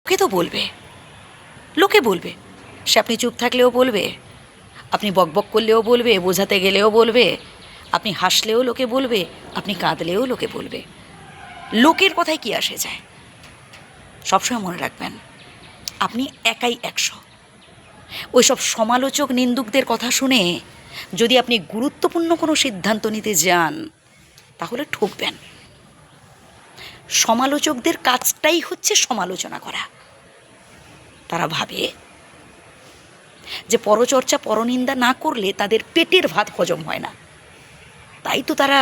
লোকে তো বলবে, লোকে বলবে। সে আপনি চুপ থাকলেও বলবে, আপনি বকবক করলেও বলবে, বোঝাতে গেলেও বলবে, আপনি হাসলেও লোকে বলবে, আপনি কাঁদলেও লোকে বলবে। লোকের কথায় কি আসে যায়? সবসময় মনে রাখবেন, আপনি একাই 100। ওইসব সমালোচক নিন্দুকদের কথা শুনে যদি আপনি গুরুত্বপূর্ণ কোনো সিদ্ধান্ত নিতে যান, তাহলে ঠকবেন। সমালোচকদের কাজটাই হচ্ছে সমালোচনা করা। তারা ভাবে যে পরচর্চা পরনিন্দা না করলে তাদের পেটের ভাত হজম হয় না। তাই তো তারা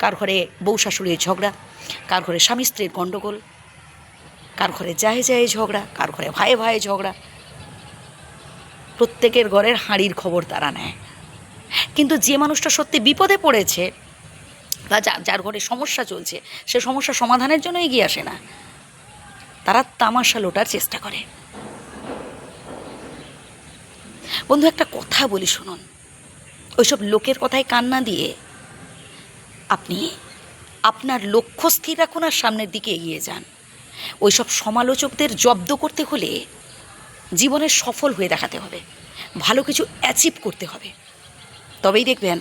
কার ঘরে বউ শাশুড়ির ঝগড়া, কার ঘরে স্বামী স্ত্রীর গণ্ডগোল, কার ঘরে যায় যায় ঝগড়া, কার ঘরে ভাইয়ে ভাইয়ে ঝগড়া, প্রত্যেকের ঘরের হাঁড়ির খবর তারা নেয়। কিন্তু যে মানুষটা সত্যি বিপদে পড়েছে বা যার ঘরে সমস্যা চলছে, সে সমস্যা সমাধানের জন্য এগিয়ে আসে না, তারা তামাশা লোটার চেষ্টা করে। বন্ধু, একটা কথা বলি শুনুন, ওইসব লোকের কথায় কান না দিয়ে আপনি আপনার লক্ষ্য স্থির রাখুন আর সামনের দিকে এগিয়ে যান। ওইসব সমালোচকদের জব্দ করতে হলে জীবনে সফল হয়ে দেখাতে হবে, ভালো কিছু অ্যাচিভ করতে হবে। তবেই দেখবেন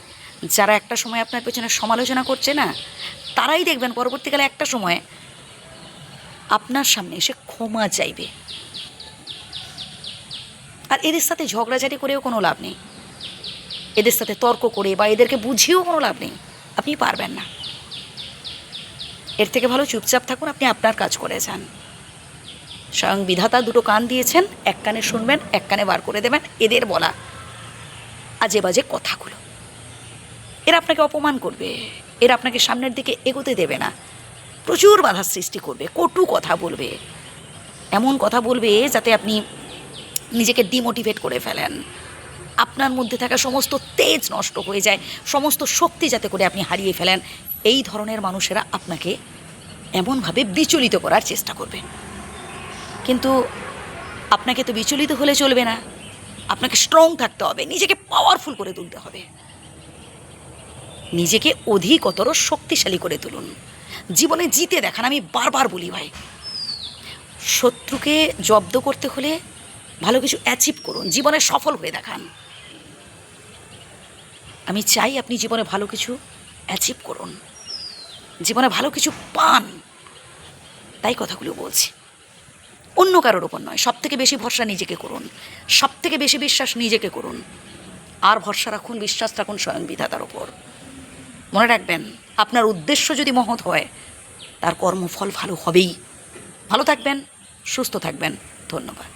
যারা একটা সময় আপনার পেছনে সমালোচনা করছে না, তারাই দেখবেন পরবর্তীকালে একটা সময় আপনার সামনে এসে ক্ষমা চাইবে। আর এদের সাথে ঝগড়াঝাটি করেও কোনো লাভ নেই, এদের সাথে তর্ক করে বা এদেরকে বুঝিয়েও কোনো লাভ নেই, আপনি পারবেন না। এর থেকে ভালো চুপচাপ থাকুন, আপনি আপনার কাজ করে যান। স্বয়ং বিধাতা দুটো কান দিয়েছেন, এক কানে শুনবেন, এক কানে বার করে দেবেন এদের বলা আজে বাজে কথাগুলো। এরা আপনাকে অপমান করবে, এরা আপনাকে সামনের দিকে এগোতে দেবে না, প্রচুর বাধা সৃষ্টি করবে, কটু কথা বলবে, এমন কথা বলবে যাতে আপনি নিজেকে ডিমোটিভেট করে ফেলেন, আপনার মধ্যে থাকা সমস্ত তেজ নষ্ট হয়ে যায়, সমস্ত শক্তি যাতে করে আপনি হারিয়ে ফেলেন। এই ধরনের মানুষেরা আপনাকে এমনভাবে বিচলিত করার চেষ্টা করবে। কিন্তু আপনাকে তো বিচলিত হলে চলবে না, আপনাকে স্ট্রং থাকতে হবে, নিজেকে পাওয়ারফুল করে তুলতে হবে, নিজেকে অধিকতর শক্তিশালী করে তুলুন, জীবনে জিতে দেখান। আমি বারবার বলি ভাই, শত্রুকে জব্দ করতে হলে ভালো কিছু অ্যাচিভ করুন, জীবনে সফল হয়ে দেখান। আমি চাই আপনি জীবনে ভালো কিছু অ্যাচিভ করুন, জীবনে ভালো কিছু পান, তাই কথাগুলো বলছি। অন্য কারোর ওপর নয়, সবথেকে বেশি ভরসা নিজেকে করুন, সবথেকে বেশি বিশ্বাস নিজেকে করুন, আর ভরসা রাখুন, বিশ্বাস রাখুন স্বয়ং বিধাতার ওপর। মনে রাখবেন, আপনার উদ্দেশ্য যদি মহৎ হয়, তার কর্মফল ভালো হবেই। ভালো থাকবেন, সুস্থ থাকবেন, ধন্যবাদ।